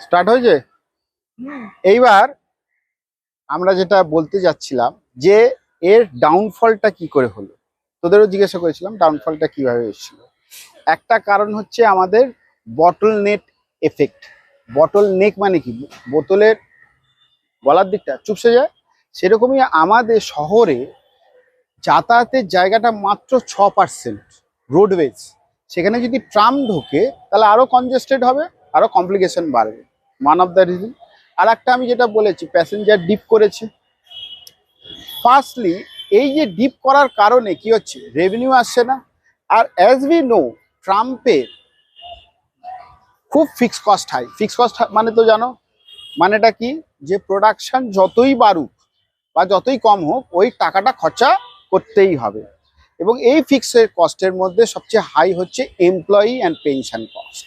Start হয়েছে। এইবার আমরা যেটা বলতে যাচ্ছিলাম যে এর ডাউনফলটা কি করে হলো, তোদেরও জিজ্ঞাসা করেছিলাম ডাউনফলটা কিভাবে এসেছিল। একটা কারণ হচ্ছে আমাদের বটল নেট এফেক্ট। বটল নেক মানে কি, বোতলের গলার দিকটা চুপসে যায়, সেরকমই আমাদের শহরে যাতায়াতের জায়গাটা মাত্র 6% রোডওয়েজ। সেখানে যদি ট্রাম ঢোকে তাহলে আরো কনজেস্টেড হবে, আরো কমপ্লিকেশন বাড়বে, ওয়ান অফ দ্য রিজন। আর একটা আমি যেটা বলেছি, প্যাসেঞ্জার ডিপ করেছে। ফার্স্টলি এই যে ডিপ করার কারণে কি হচ্ছে, রেভিনিউ আসছে না। আর অ্যাজ উই নো ট্রাম্পের খুব fix cost high. Fix cost মানে তো জানো মানেটা কি, যে প্রোডাকশন যতই বাড়ুক বা যতই কম হোক ওই টাকাটা খরচা করতেই হবে। এবং এই ফিক্সড কস্টের মধ্যে সবচেয়ে হাই হচ্ছে employee and pension cost.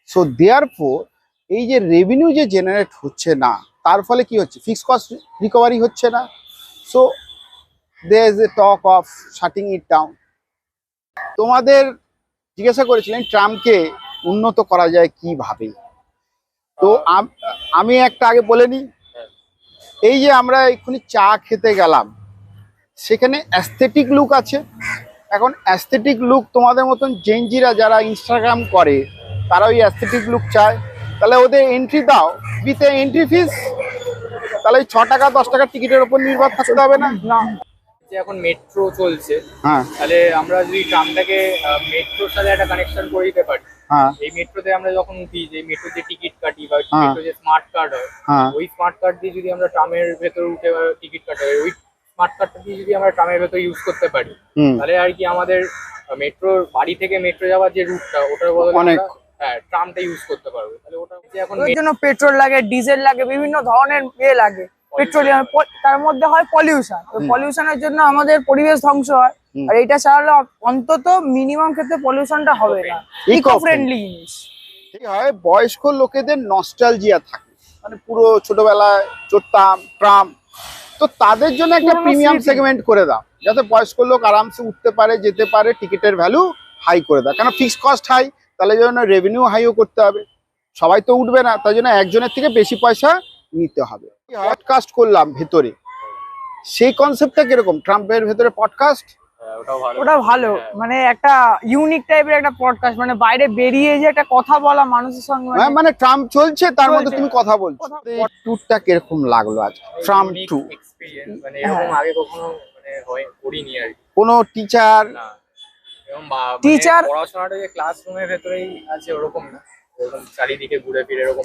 So therefore এই যে রেভিনিউ যে জেনারেট হচ্ছে না, তার ফলে কি হচ্ছে, ফিক্সড কস্ট রিকভারি হচ্ছে না। So there is a talk of shutting it down. তোমাদের জিজ্ঞাসা করেছিলেন ট্রাম্পকে উন্নত করা যায় কিভাবে। তো আমি একটা আগে বলে নিই, এই যে আমরা এক্ষুনি চা খেতে গেলাম, সেখানে অ্যাস্থেটিক লুক আছে। এখন অ্যাস্থেটিক লুক তোমাদের মতন জেনজিরা যারা ইনস্টাগ্রাম করে তারা ওই অ্যাস্থেটিক লুক চায়, তাহলে ওদের এন্ট্রি দাও উইথ এন্ট্রি ফিস। তাহলে 6 টাকা 10 টাকার টিকিটের উপর নির্ভর থাকতে হবে না। যে এখন মেট্রো চলছে, হ্যাঁ তাহলে আমরা যদি ট্রামটাকে মেট্রোর সাথে একটা কানেকশন করে দিতে পারি, হ্যাঁ এই মেট্রোতে আমরা যখন উঠি, যে মেট্রো যে টিকিট কাটি বা হ্যাঁ। মেট্রো যে স্মার্ট কার্ড হয়, হ্যাঁ ওই স্মার্ট কার্ড দিয়ে যদি আমরা ট্রামের ভেতরে উঠে টিকিট কাটা হয়, ওই স্মার্ট কার্ডটা দিয়ে যদি আমরা ট্রামের ভেতরে ইউজ করতে পারি, হুম তাহলে আর কি আমাদের মেট্রোর বাড়ি থেকে মেট্রো যাওয়ার যে রুটটা, ওটার বদলে অনেক আমরা ট্রামটা ইউজ করতে পারবো। তাহলে ওটা যে এখন ওর জন্য পেট্রোল লাগে, ডিজেল লাগে, বিভিন্ন ধরনের লাগে পেট্রোলিয়াম। তার মধ্যে হয় পলিউশন, ওই পলিউশনের জন্য আমাদের পরিবেশ ধ্বংস হয়। আর এটা চালালে অন্তত মিনিমাম ক্ষেত্রে পলিউশনটা হবে না, ইকো ফ্রেন্ডলি জিনিস। ঠিক হয়। বয়স্ক লোকেদের নস্টালজিয়া থাকে, মানে পুরো ছোটবেলায় চড়তাম ট্রাম, তো তাদের জন্য একটা পুরোনো প্রিমিয়াম স্মৃতি। সেগমেন্ট করে দাও, যাতে বয়স্ক লোক আরামসে উঠতে পারে যেতে পারে, টিকিটের ভ্যালু হাই করে দাও। কেন ফিক্সড কস্ট হাই, তাহলে জন্য রেভিনিউ হাইও করতে হবে, সবাই তো উঠবে না, তাই জন্য একজনের থেকে বেশি পয়সা নিতে হবে। পডকাস্ট করলাম ভেতরে, সেই কনসেপ্টটা কিরকম, ট্রাম্পের ভেতরে পডকাস্ট? ওটাও ভালো। ওটা ভালো, মানে একটা ইউনিক টাইপের একটা পডকাস্ট, মানে বাইরে বেরিয়ে যে একটা কথা বলা মানুষের সঙ্গে, মানে ট্রাম্প চলছে তার মধ্যে চলছে। তুমি কথা বলছো। ট্যুরটা কিরকম লাগলো আজ, ট্রাম্প টু? এক্সপেরিয়েন্স, মানে এরকম আগে কখনো মানে করিনি আর কি। কোনো টিচার? না, এবং Teacher- পড়াশোনাটা যে ক্লাসরুমের ভেতরেই আছে ওরকম না, এরকম চারিদিকে ঘুরে ফিরে এরকম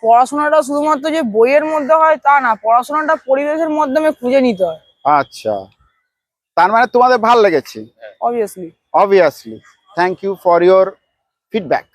পড়াশোনাটা শুধুমাত্র যে বইয়ের মধ্যে হয় তা না, পড়াশোনাটা পরিবেশের মাধ্যমে খুঁজে নিতে হয়। আচ্ছা, তার মানে তোমাদের ভালো লেগেছে। Obviously. Obviously, thank you for your feedback.